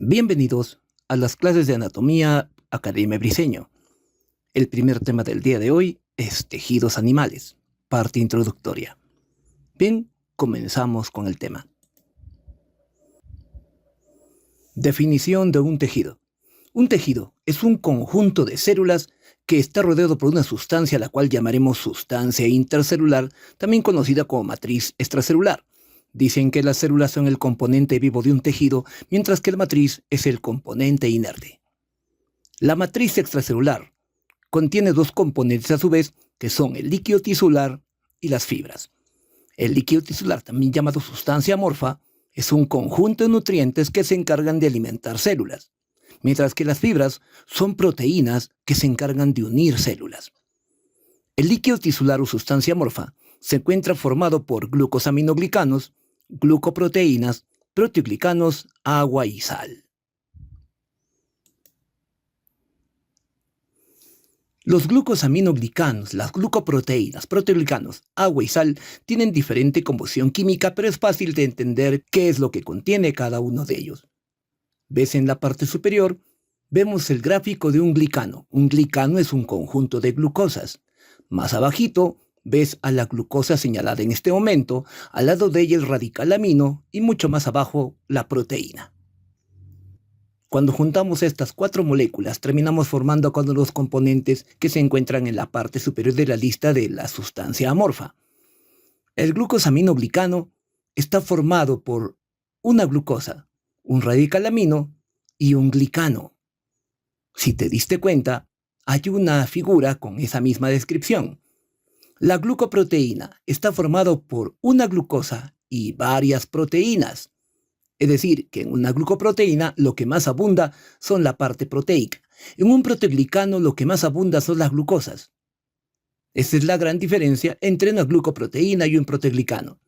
Bienvenidos a las clases de Anatomía Academia Briceño. El primer tema del día de hoy es tejidos animales, parte introductoria. Bien, comenzamos con el tema. Definición de un tejido. Un tejido es un conjunto de células que está rodeado por una sustancia a la cual llamaremos sustancia intercelular, también conocida como matriz extracelular. Dicen que las células son el componente vivo de un tejido, mientras que la matriz es el componente inerte. La matriz extracelular contiene dos componentes a su vez, que son el líquido tisular y las fibras. El líquido tisular, también llamado sustancia amorfa, es un conjunto de nutrientes que se encargan de alimentar células, mientras que las fibras son proteínas que se encargan de unir células. El líquido tisular o sustancia amorfa se encuentra formado por glucosaminoglicanos, glucoproteínas, proteoglicanos, agua y sal. Los glucosaminoglicanos, las glucoproteínas, proteoglicanos, agua y sal tienen diferente composición química, pero es fácil de entender qué es lo que contiene cada uno de ellos. ¿Ves en la parte superior? Vemos el gráfico de un glicano. Un glicano es un conjunto de glucosas. Más abajito ves a la glucosa señalada en este momento, al lado de ella el radical amino y mucho más abajo la proteína. Cuando juntamos estas cuatro moléculas, terminamos formando cada uno de los componentes que se encuentran en la parte superior de la lista de la sustancia amorfa. El glucosaminoglicano está formado por una glucosa, un radical amino y un glicano. Si te diste cuenta, hay una figura con esa misma descripción. La glucoproteína está formado por una glucosa y varias proteínas. Es decir, que en una glucoproteína lo que más abunda son la parte proteica. En un proteoglicano lo que más abunda son las glucosas. Esa es la gran diferencia entre una glucoproteína y un proteoglicano.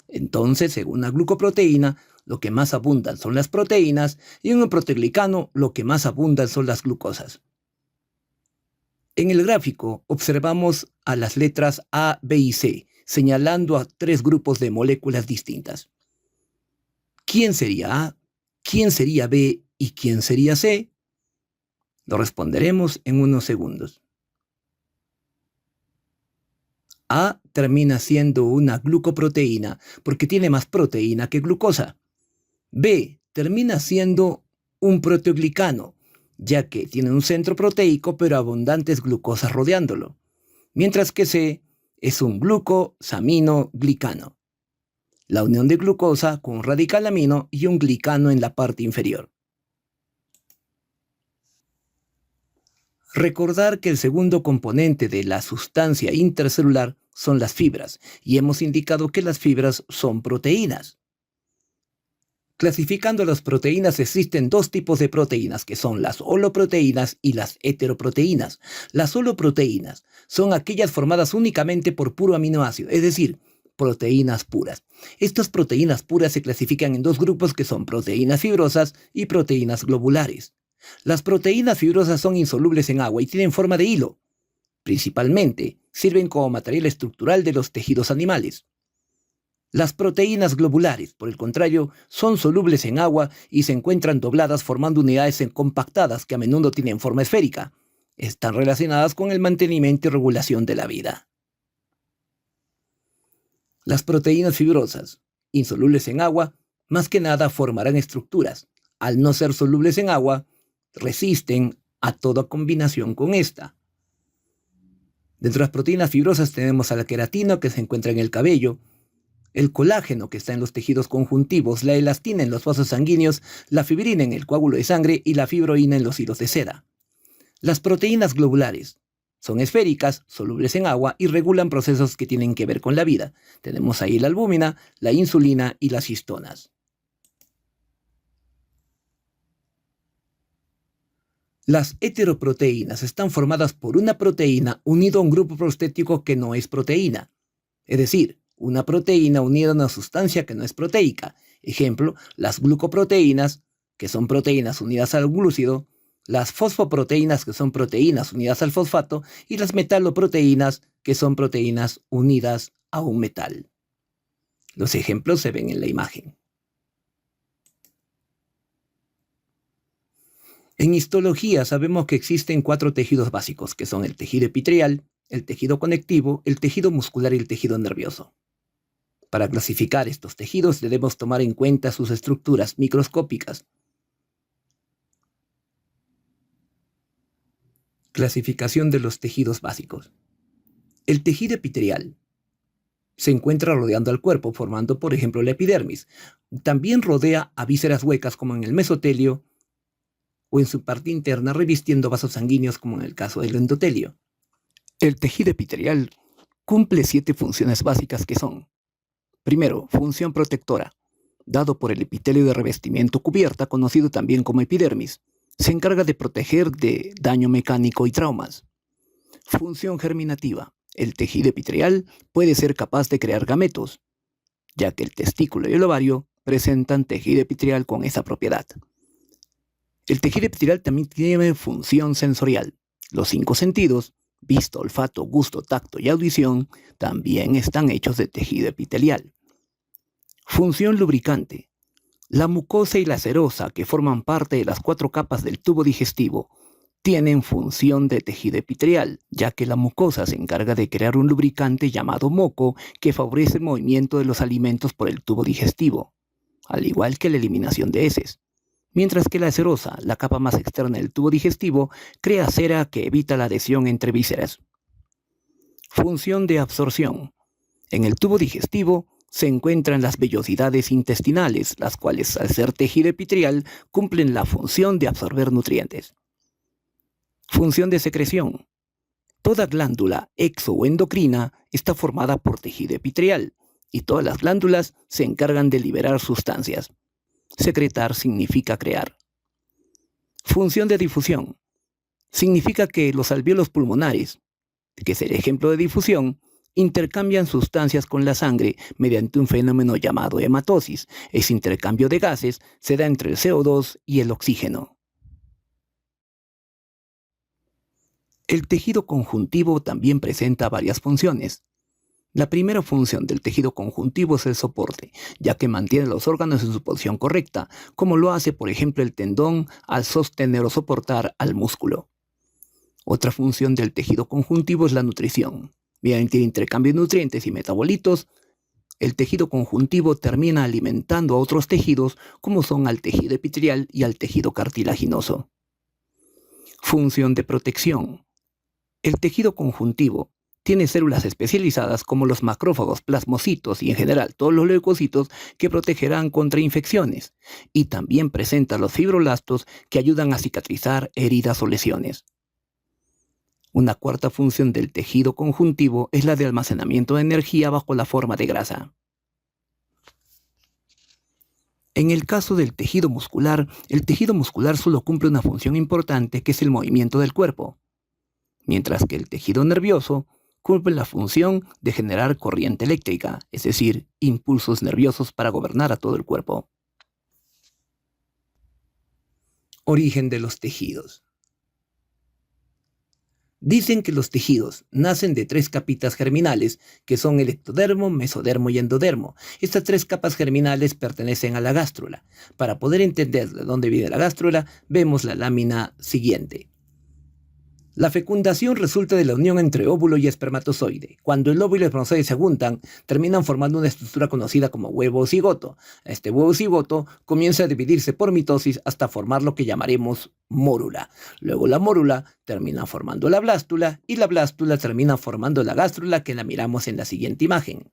Entonces, en una glucoproteína lo que más abundan son las proteínas y en un proteoglicano lo que más abundan son las glucosas. En el gráfico observamos a las letras A, B y C, señalando a tres grupos de moléculas distintas. ¿Quién sería A? ¿Quién sería B? ¿Y quién sería C? Lo responderemos en unos segundos. A termina siendo una glucoproteína porque tiene más proteína que glucosa. B termina siendo un proteoglicano, ya que tiene un centro proteico pero abundantes glucosas rodeándolo. Mientras que C es un glucosaminoglicano. La unión de glucosa con un radical amino y un glicano en la parte inferior. Recordar que el segundo componente de la sustancia intercelular son las fibras, y hemos indicado que las fibras son proteínas. Clasificando las proteínas existen dos tipos de proteínas, que son las holoproteínas y las heteroproteínas. Las holoproteínas son aquellas formadas únicamente por puro aminoácido, es decir, proteínas puras. Estas proteínas puras se clasifican en dos grupos que son proteínas fibrosas y proteínas globulares. Las proteínas fibrosas son insolubles en agua y tienen forma de hilo. Principalmente, sirven como material estructural de los tejidos animales. Las proteínas globulares, por el contrario, son solubles en agua y se encuentran dobladas formando unidades compactadas que a menudo tienen forma esférica. Están relacionadas con el mantenimiento y regulación de la vida. Las proteínas fibrosas, insolubles en agua, más que nada formarán estructuras. Al no ser solubles en agua, resisten a toda combinación con esta. Dentro de las proteínas fibrosas tenemos a la queratina, que se encuentra en el cabello, el colágeno, que está en los tejidos conjuntivos, la elastina en los vasos sanguíneos, la fibrina en el coágulo de sangre y la fibroína en los hilos de seda. Las proteínas globulares son esféricas, solubles en agua y regulan procesos que tienen que ver con la vida. Tenemos ahí la albúmina, la insulina y las histonas. Las heteroproteínas están formadas por una proteína unida a un grupo prostético que no es proteína. Es decir, una proteína unida a una sustancia que no es proteica. Ejemplo, las glucoproteínas, que son proteínas unidas al glúcido, las fosfoproteínas, que son proteínas unidas al fosfato, y las metaloproteínas, que son proteínas unidas a un metal. Los ejemplos se ven en la imagen. En histología sabemos que existen 4 tejidos básicos, que son el tejido epitelial, el tejido conectivo, el tejido muscular y el tejido nervioso. Para clasificar estos tejidos debemos tomar en cuenta sus estructuras microscópicas. Clasificación de los tejidos básicos. El tejido epitelial se encuentra rodeando al cuerpo, formando, por ejemplo, la epidermis. También rodea a vísceras huecas, como en el mesotelio, o en su parte interna revistiendo vasos sanguíneos, como en el caso del endotelio. El tejido epitelial cumple 7 funciones básicas que son: primero, función protectora, dado por el epitelio de revestimiento cubierta, conocido también como epidermis. Se encarga de proteger de daño mecánico y traumas. Función germinativa. El tejido epitelial puede ser capaz de crear gametos, ya que el testículo y el ovario presentan tejido epitelial con esa propiedad. El tejido epitelial también tiene función sensorial. Los 5 sentidos, vista, olfato, gusto, tacto y audición, también están hechos de tejido epitelial. Función lubricante. La mucosa y la serosa, que forman parte de las 4 capas del tubo digestivo, tienen función de tejido epitelial, ya que la mucosa se encarga de crear un lubricante llamado moco que favorece el movimiento de los alimentos por el tubo digestivo, al igual que la eliminación de heces. Mientras que la serosa, la capa más externa del tubo digestivo, crea cera que evita la adhesión entre vísceras. Función de absorción. En el tubo digestivo se encuentran las vellosidades intestinales, las cuales, al ser tejido epitelial, cumplen la función de absorber nutrientes. Función de secreción. Toda glándula exo o endocrina está formada por tejido epitelial, y todas las glándulas se encargan de liberar sustancias. Secretar significa crear. Función de difusión. Significa que los alvéolos pulmonares, que es el ejemplo de difusión, intercambian sustancias con la sangre mediante un fenómeno llamado hematosis. Ese intercambio de gases se da entre el CO2 y el oxígeno. El tejido conjuntivo también presenta varias funciones. La primera función del tejido conjuntivo es el soporte, ya que mantiene los órganos en su posición correcta, como lo hace, por ejemplo, el tendón al sostener o soportar al músculo. Otra función del tejido conjuntivo es la nutrición. Mediante el intercambio de nutrientes y metabolitos, el tejido conjuntivo termina alimentando a otros tejidos, como son al tejido epitelial y al tejido cartilaginoso. Función de protección. El tejido conjuntivo tiene células especializadas como los macrófagos, plasmocitos y en general todos los leucocitos que protegerán contra infecciones, y también presenta los fibroblastos que ayudan a cicatrizar heridas o lesiones. Una cuarta función del tejido conjuntivo es la de almacenamiento de energía bajo la forma de grasa. En el caso del tejido muscular, el tejido muscular solo cumple una función importante, que es el movimiento del cuerpo, mientras que el tejido nervioso cumple la función de generar corriente eléctrica, es decir, impulsos nerviosos para gobernar a todo el cuerpo. Origen de los tejidos. Dicen que los tejidos nacen de 3 capitas germinales, que son el ectodermo, mesodermo y endodermo. Estas 3 capas germinales pertenecen a la gástrula. Para poder entender de dónde viene la gástrula, vemos la lámina siguiente. La fecundación resulta de la unión entre óvulo y espermatozoide. Cuando el óvulo y el espermatozoide se juntan, terminan formando una estructura conocida como huevo cigoto. Este huevo cigoto comienza a dividirse por mitosis hasta formar lo que llamaremos mórula. Luego la mórula termina formando la blástula y la blástula termina formando la gástrula, que la miramos en la siguiente imagen.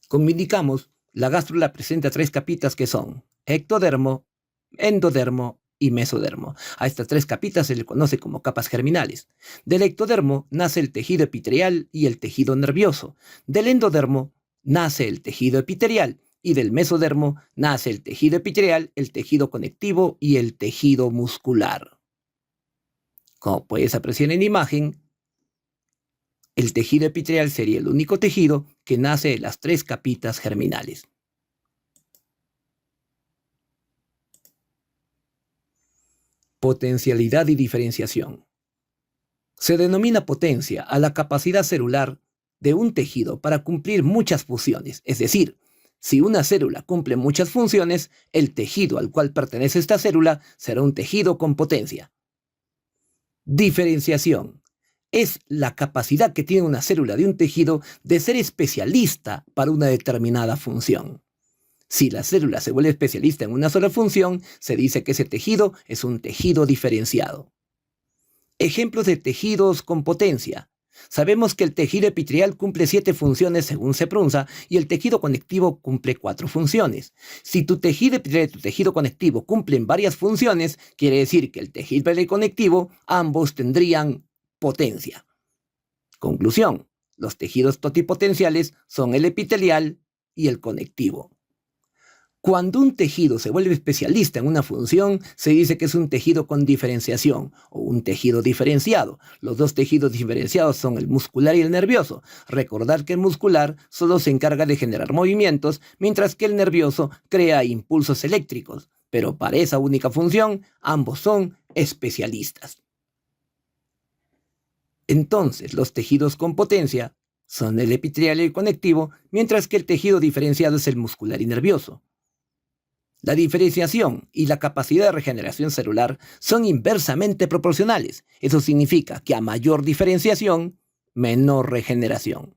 Como indicamos, la gástrula presenta 3 capitas que son ectodermo, endodermo y mesodermo. A estas 3 capitas se le conoce como capas germinales. Del ectodermo nace el tejido epitelial y el tejido nervioso. Del endodermo nace el tejido epitelial y del mesodermo nace el tejido epitelial, el tejido conectivo y el tejido muscular. Como puedes apreciar en la imagen, el tejido epitelial sería el único tejido que nace de las 3 capitas germinales. Potencialidad y diferenciación. Se denomina potencia a la capacidad celular de un tejido para cumplir muchas funciones, es decir, Si una célula cumple muchas funciones, el tejido al cual pertenece esta célula será un tejido con potencia. Diferenciación. Es la capacidad que tiene una célula de un tejido de ser especialista para una determinada función. Si la célula se vuelve especialista en una sola función, se dice que ese tejido es un tejido diferenciado. Ejemplos de tejidos con potencia. Sabemos que el tejido epitelial cumple 7 funciones según Seprunza y el tejido conectivo cumple 4 funciones. Si tu tejido epitelial y tu tejido conectivo cumplen varias funciones, quiere decir que el tejido epitelial y conectivo ambos tendrían potencia. Conclusión: los tejidos totipotenciales son el epitelial y el conectivo. Cuando un tejido se vuelve especialista en una función, se dice que es un tejido con diferenciación o un tejido diferenciado. Los dos tejidos diferenciados son el muscular y el nervioso. Recordad que el muscular solo se encarga de generar movimientos, mientras que el nervioso crea impulsos eléctricos. Pero para esa única función, ambos son especialistas. Entonces, los tejidos con potencia son el epitelial y el conectivo, mientras que el tejido diferenciado es el muscular y nervioso. La diferenciación y la capacidad de regeneración celular son inversamente proporcionales. Eso significa que a mayor diferenciación, menor regeneración.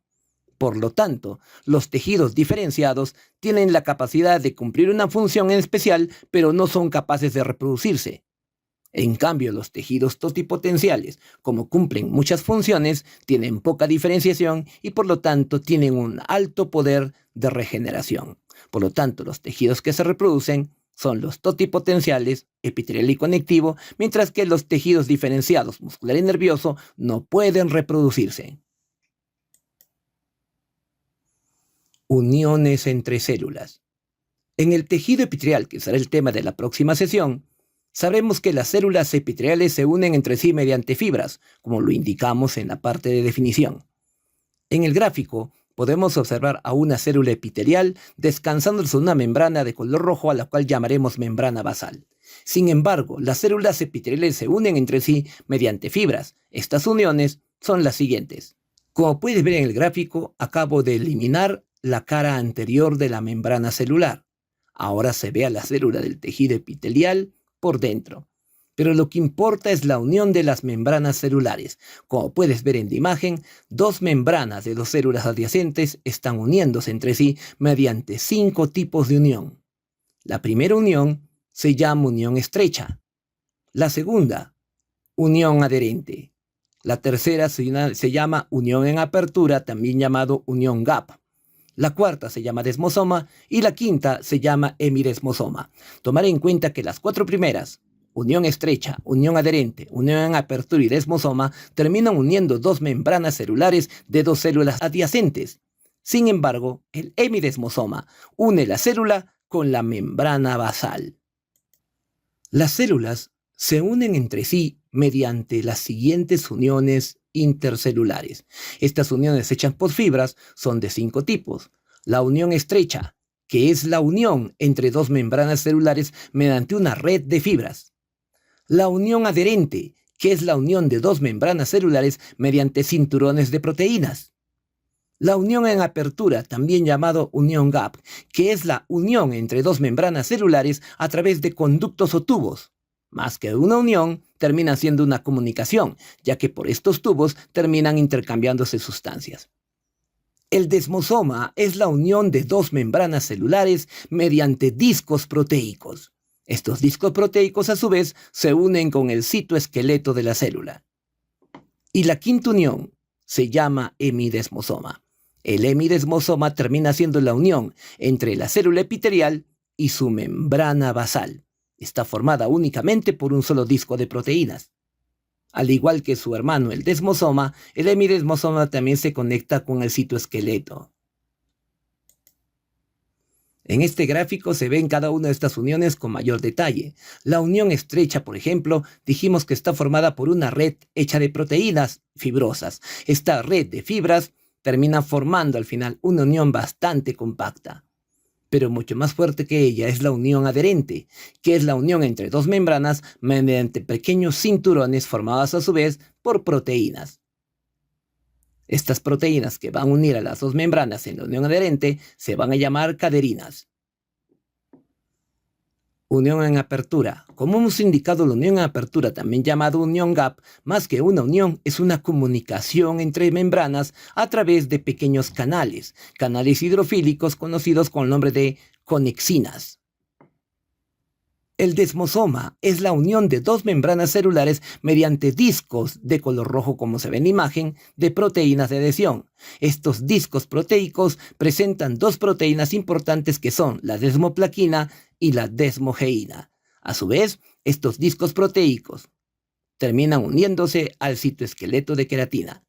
Por lo tanto, los tejidos diferenciados tienen la capacidad de cumplir una función en especial, pero no son capaces de reproducirse. En cambio, los tejidos totipotenciales, como cumplen muchas funciones, tienen poca diferenciación y por lo tanto tienen un alto poder de regeneración. Por lo tanto, los tejidos que se reproducen son los totipotenciales, epitelial y conectivo, mientras que los tejidos diferenciados, muscular y nervioso, no pueden reproducirse. Uniones entre células. En el tejido epitelial, que será el tema de la próxima sesión, sabremos que las células epiteliales se unen entre sí mediante fibras, como lo indicamos en la parte de definición. En el gráfico, podemos observar a una célula epitelial descansando sobre una membrana de color rojo a la cual llamaremos membrana basal. Sin embargo, las células epiteliales se unen entre sí mediante fibras. Estas uniones son las siguientes. Como puedes ver en el gráfico, acabo de eliminar la cara anterior de la membrana celular. Ahora se ve a la célula del tejido epitelial por dentro. Pero lo que importa es la unión de las membranas celulares. Como puedes ver en la imagen, dos membranas de dos células adyacentes están uniéndose entre sí mediante 5 tipos de unión. La primera unión se llama unión estrecha. La segunda, unión adherente. La tercera se llama unión en apertura, también llamado unión gap. La cuarta se llama desmosoma y la quinta se llama hemidesmosoma. Tomar en cuenta que las 4 primeras, unión estrecha, unión adherente, unión en apertura y desmosoma, terminan uniendo 2 membranas celulares de 2 células adyacentes. Sin embargo, el hemidesmosoma une la célula con la membrana basal. Las células se unen entre sí mediante las siguientes uniones intercelulares. Estas uniones hechas por fibras son de 5 tipos. La unión estrecha, que es la unión entre 2 membranas celulares mediante una red de fibras. La unión adherente, que es la unión de 2 membranas celulares mediante cinturones de proteínas. La unión en apertura, también llamado unión gap, que es la unión entre 2 membranas celulares a través de conductos o tubos. Más que una unión, termina siendo una comunicación, ya que por estos tubos terminan intercambiándose sustancias. El desmosoma es la unión de 2 membranas celulares mediante discos proteicos. Estos discos proteicos a su vez se unen con el citoesqueleto de la célula. Y la quinta unión se llama hemidesmosoma. El hemidesmosoma termina siendo la unión entre la célula epitelial y su membrana basal. Está formada únicamente por un solo disco de proteínas. Al igual que su hermano el desmosoma, el hemidesmosoma también se conecta con el citoesqueleto. En este gráfico se ven cada una de estas uniones con mayor detalle. La unión estrecha, por ejemplo, dijimos que está formada por una red hecha de proteínas fibrosas. Esta red de fibras termina formando al final una unión bastante compacta. Pero mucho más fuerte que ella es la unión adherente, que es la unión entre 2 membranas mediante pequeños cinturones formados a su vez por proteínas. Estas proteínas que van a unir a las dos membranas en la unión adherente se van a llamar caderinas. Unión en apertura. Como hemos indicado, la unión en apertura, también llamada unión gap, más que una unión, es una comunicación entre membranas a través de pequeños canales hidrofílicos conocidos con el nombre de conexinas. El desmosoma es la unión de dos membranas celulares mediante discos de color rojo, como se ve en la imagen, de proteínas de adhesión. Estos discos proteicos presentan dos proteínas importantes que son la desmoplaquina y la desmogeína. A su vez, estos discos proteicos terminan uniéndose al citoesqueleto de queratina.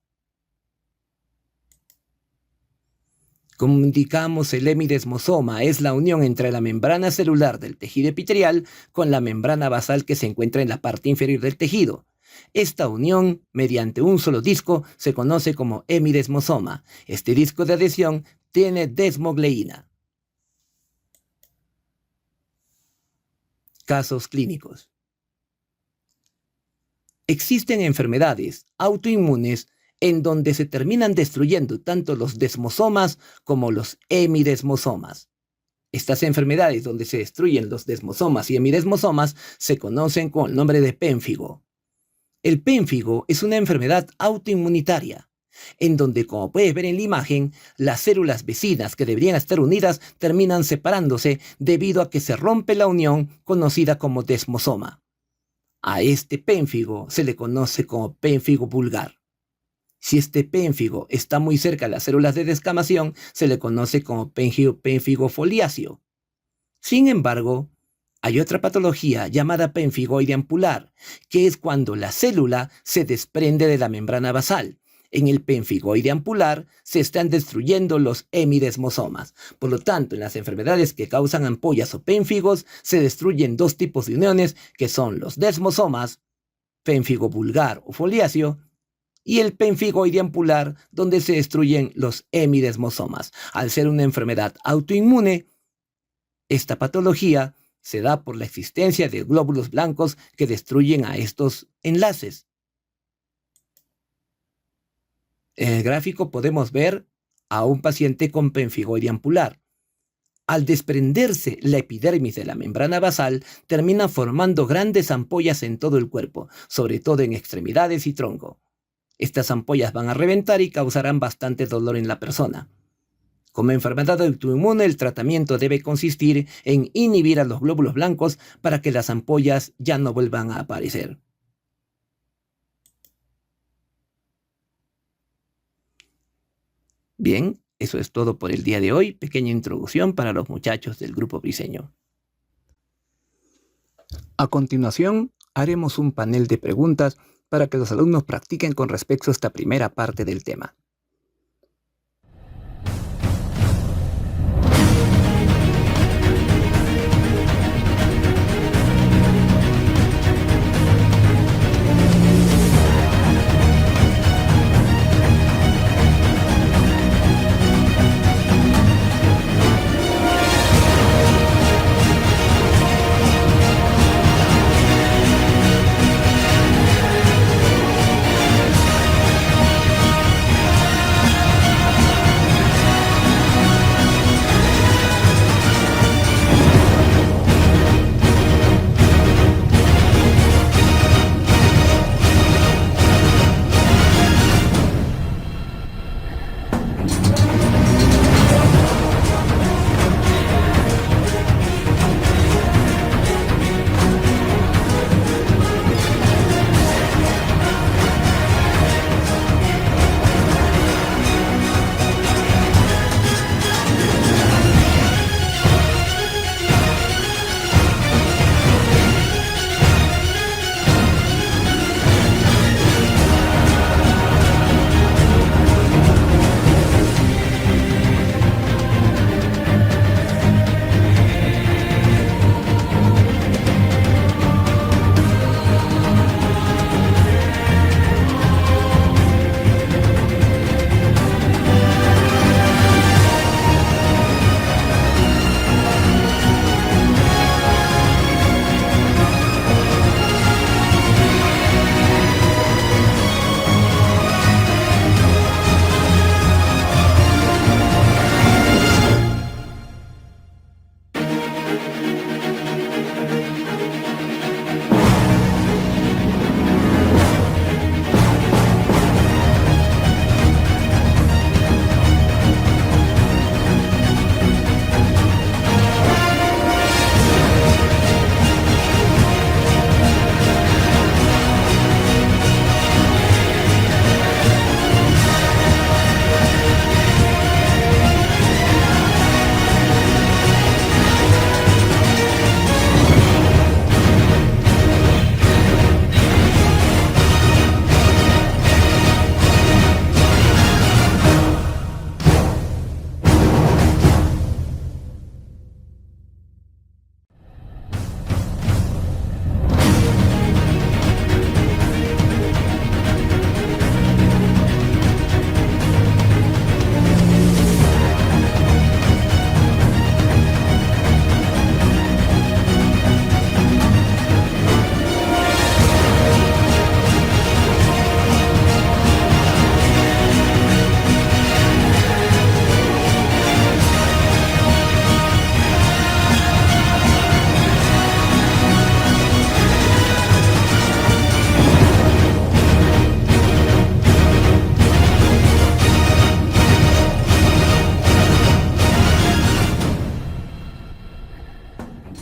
Como indicamos, el hemidesmosoma es la unión entre la membrana celular del tejido epitelial con la membrana basal que se encuentra en la parte inferior del tejido. Esta unión, mediante un solo disco, se conoce como hemidesmosoma. Este disco de adhesión tiene desmogleína. Casos clínicos. Existen enfermedades autoinmunes en donde se terminan destruyendo tanto los desmosomas como los hemidesmosomas. Estas enfermedades donde se destruyen los desmosomas y hemidesmosomas se conocen con el nombre de pénfigo. El pénfigo es una enfermedad autoinmunitaria, en donde, como puedes ver en la imagen, las células vecinas que deberían estar unidas terminan separándose debido a que se rompe la unión conocida como desmosoma. A este pénfigo se le conoce como pénfigo vulgar. Si este pénfigo está muy cerca de las células de descamación, se le conoce como pénfigo foliáceo. Sin embargo, hay otra patología llamada pénfigoide ampular, que es cuando la célula se desprende de la membrana basal. En el pénfigoide ampular se están destruyendo los hemidesmosomas. Por lo tanto, en las enfermedades que causan ampollas o pénfigos, se destruyen dos tipos de uniones, que son los desmosomas, pénfigo vulgar o foliáceo, y el pénfigoide ampular, donde se destruyen los hemidesmosomas. Al ser una enfermedad autoinmune, esta patología se da por la existencia de glóbulos blancos que destruyen a estos enlaces. En el gráfico podemos ver a un paciente con pénfigoide ampular. Al desprenderse la epidermis de la membrana basal, termina formando grandes ampollas en todo el cuerpo, sobre todo en extremidades y tronco. Estas ampollas van a reventar y causarán bastante dolor en la persona. Como enfermedad autoinmune, el tratamiento debe consistir en inhibir a los glóbulos blancos para que las ampollas ya no vuelvan a aparecer. Bien, eso es todo por el día de hoy. Pequeña introducción para los muchachos del grupo Briseño. A continuación, haremos un panel de preguntas para que los alumnos practiquen con respecto a esta primera parte del tema.